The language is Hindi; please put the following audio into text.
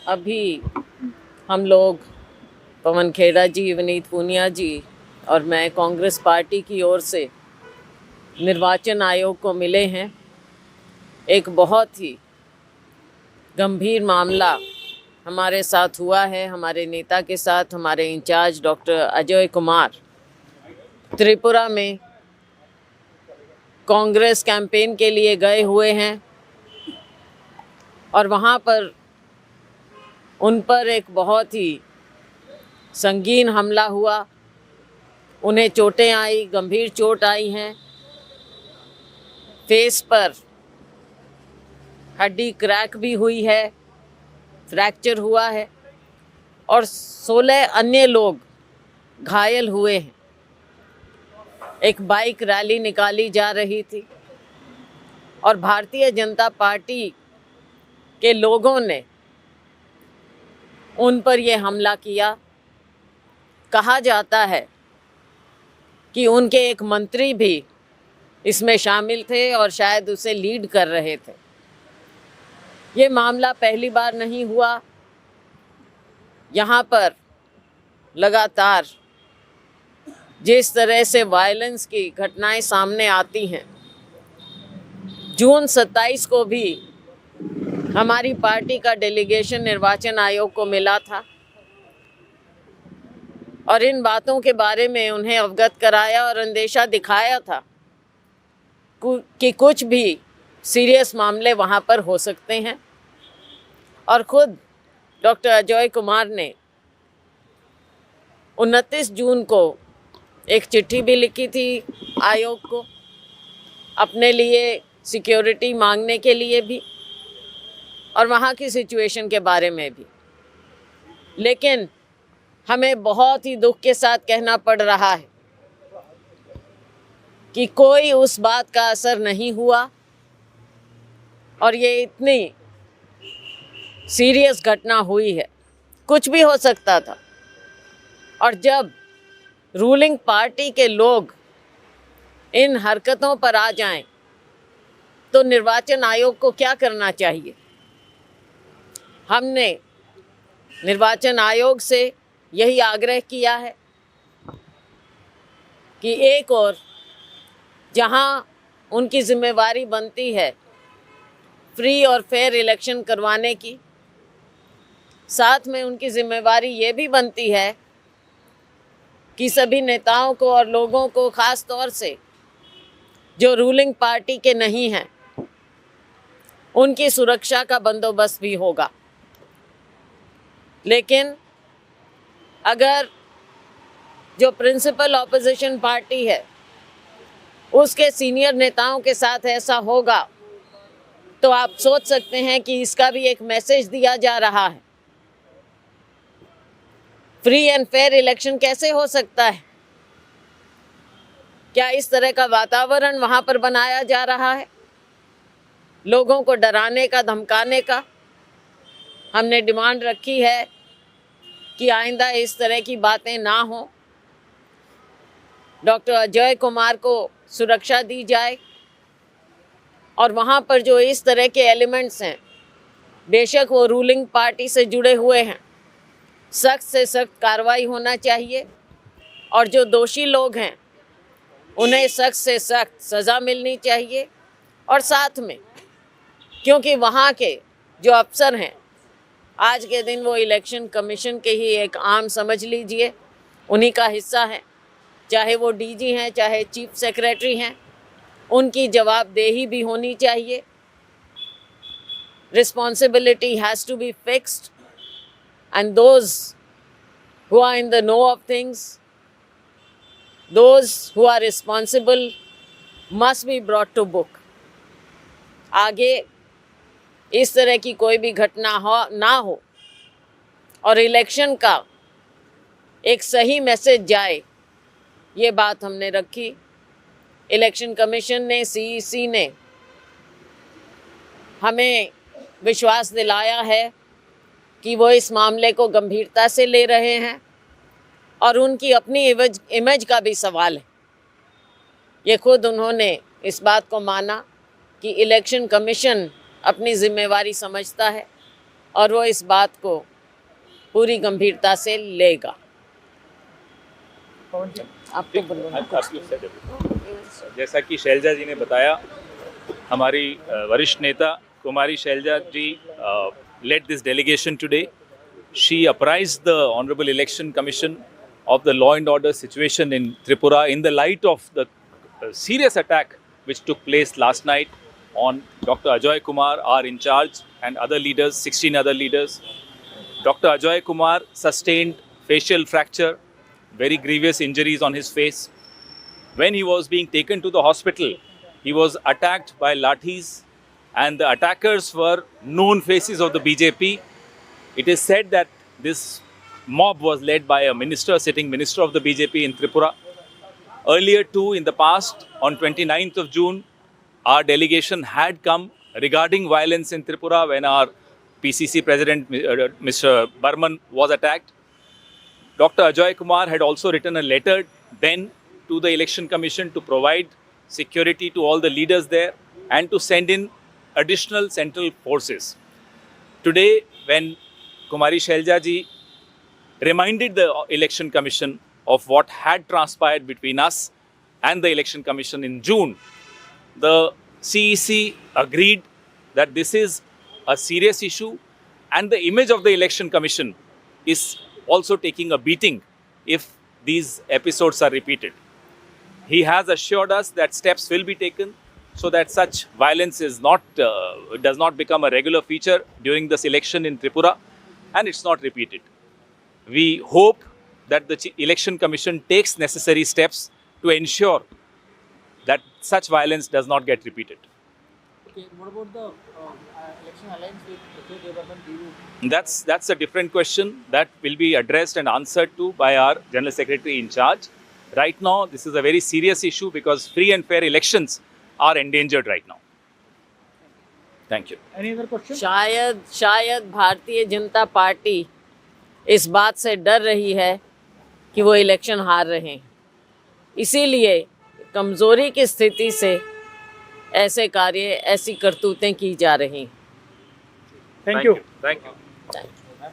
अभी हम लोग पवन खेड़ा जी, विनीत पूनिया जी और मैं कांग्रेस पार्टी की ओर से निर्वाचन आयोग को मिले हैं। एक बहुत ही गंभीर मामला हमारे साथ हुआ है, हमारे नेता के साथ। हमारे इंचार्ज डॉक्टर अजय कुमार त्रिपुरा में कांग्रेस कैंपेन के लिए गए हुए हैं और वहाँ पर उन पर एक बहुत ही संगीन हमला हुआ। उन्हें चोटें आई, गंभीर चोट आई हैं। फेस पर हड्डी क्रैक भी हुई है, फ्रैक्चर हुआ है और 16 अन्य लोग घायल हुए हैं। एक बाइक रैली निकाली जा रही थी और भारतीय जनता पार्टी के लोगों ने उन पर यह हमला किया। कहा जाता है कि उनके एक मंत्री भी इसमें शामिल थे और शायद उसे लीड कर रहे थे। ये मामला पहली बार नहीं हुआ। यहाँ पर लगातार जिस तरह से वायलेंस की घटनाएं सामने आती हैं, जून 27 को भी हमारी पार्टी का डेलीगेशन निर्वाचन आयोग को मिला था और इन बातों के बारे में उन्हें अवगत कराया और अंदेशा दिखाया था कि कुछ भी सीरियस मामले वहाँ पर हो सकते हैं। और ख़ुद डॉक्टर अजय कुमार ने 29 जून को एक चिट्ठी भी लिखी थी आयोग को, अपने लिए सिक्योरिटी मांगने के लिए भी और वहाँ की सिचुएशन के बारे में भी। लेकिन हमें बहुत ही दुख के साथ कहना पड़ रहा है कि कोई उस बात का असर नहीं हुआ और ये इतनी सीरियस घटना हुई है। कुछ भी हो सकता था। और जब रूलिंग पार्टी के लोग इन हरकतों पर आ जाएं, तो निर्वाचन आयोग को क्या करना चाहिए? हमने निर्वाचन आयोग से यही आग्रह किया है कि एक और जहां उनकी जिम्मेवारी बनती है फ्री और फेयर इलेक्शन करवाने की, साथ में उनकी जिम्मेवारी ये भी बनती है कि सभी नेताओं को और लोगों को, ख़ास तौर से जो रूलिंग पार्टी के नहीं हैं, उनकी सुरक्षा का बंदोबस्त भी होगा। लेकिन अगर जो प्रिंसिपल ऑपोजिशन पार्टी है उसके सीनियर नेताओं के साथ ऐसा होगा, तो आप सोच सकते हैं कि इसका भी एक मैसेज दिया जा रहा है। फ्री एंड फेयर इलेक्शन कैसे हो सकता है? क्या इस तरह का वातावरण वहाँ पर बनाया जा रहा है, लोगों को डराने का, धमकाने का? हमने डिमांड रखी है कि आइंदा इस तरह की बातें ना हो। डॉक्टर अजय कुमार को सुरक्षा दी जाए और वहाँ पर जो इस तरह के एलिमेंट्स हैं, बेशक वो रूलिंग पार्टी से जुड़े हुए हैं, सख्त से सख्त कार्रवाई होना चाहिए और जो दोषी लोग हैं उन्हें सख्त से सख्त सज़ा मिलनी चाहिए। और साथ में, क्योंकि वहाँ के जो अफसर हैं, आज के दिन वो इलेक्शन कमीशन के ही एक आम, समझ लीजिए, उन्हीं का हिस्सा है, चाहे वो डीजी हैं, चाहे चीफ सेक्रेटरी हैं, उनकी जवाबदेही भी होनी चाहिए। Responsibility has to be fixed and those who are in the know of things, those who are responsible must be brought to book. आगे इस तरह की कोई भी घटना ना हो और इलेक्शन का एक सही मैसेज जाए, ये बात हमने रखी। इलेक्शन कमीशन ने, सीईसी ने हमें विश्वास दिलाया है कि वो इस मामले को गंभीरता से ले रहे हैं और उनकी अपनी इमेज का भी सवाल है। ये खुद उन्होंने इस बात को माना कि इलेक्शन कमीशन अपनी जिम्मेवारी समझता है और वो इस बात को पूरी गंभीरता से लेगा। आपको जैसा कि शैलजा जी ने बताया, हमारी वरिष्ठ नेता कुमारी शैलजा जी led this delegation today. She apprised the Honorable Election Commission of the law and order situation in Tripura in the light of the serious attack which took place last night on Dr. Ajoy Kumar, our in charge, and other leaders, 16 other leaders. Dr. Ajoy Kumar sustained facial fracture, very grievous injuries on his face. When he was being taken to the hospital, he was attacked by lathis, and the attackers were known faces of the BJP. It is said that this mob was led by a minister, sitting minister of the BJP in Tripura. Earlier too, in the past, on 29th of June, our delegation had come regarding violence in Tripura when our PCC president, Mr. Burman, was attacked. Dr. Ajoy Kumar had also written a letter then to the Election Commission to provide security to all the leaders there and to send in additional central forces. Today, when Kumari Shelja ji reminded the Election Commission of what had transpired between us and the Election Commission in June, the CEC agreed that this is a serious issue and the image of the Election Commission is also taking a beating if these episodes are repeated. He has assured us that steps will be taken so that such violence does not become a regular feature during this election in Tripura and it's not repeated. We hope that the Election Commission takes necessary steps to ensure that such violence does not get repeated. Okay, what about the election alliance with K. Devaman? That's a different question that will be addressed and answered to by our General Secretary in charge. Right now, this is a very serious issue because free and fair elections are endangered right now. Thank you. Any other question? शायद भारतीय जनता पार्टी इस बात से डर रही है कि वो इलेक्शन हार रहे हैं, इसीलिए कमज़ोरी की स्थिति से ऐसे कार्य, ऐसी करतूतें की जा रही हैं। Thank you. Thank you.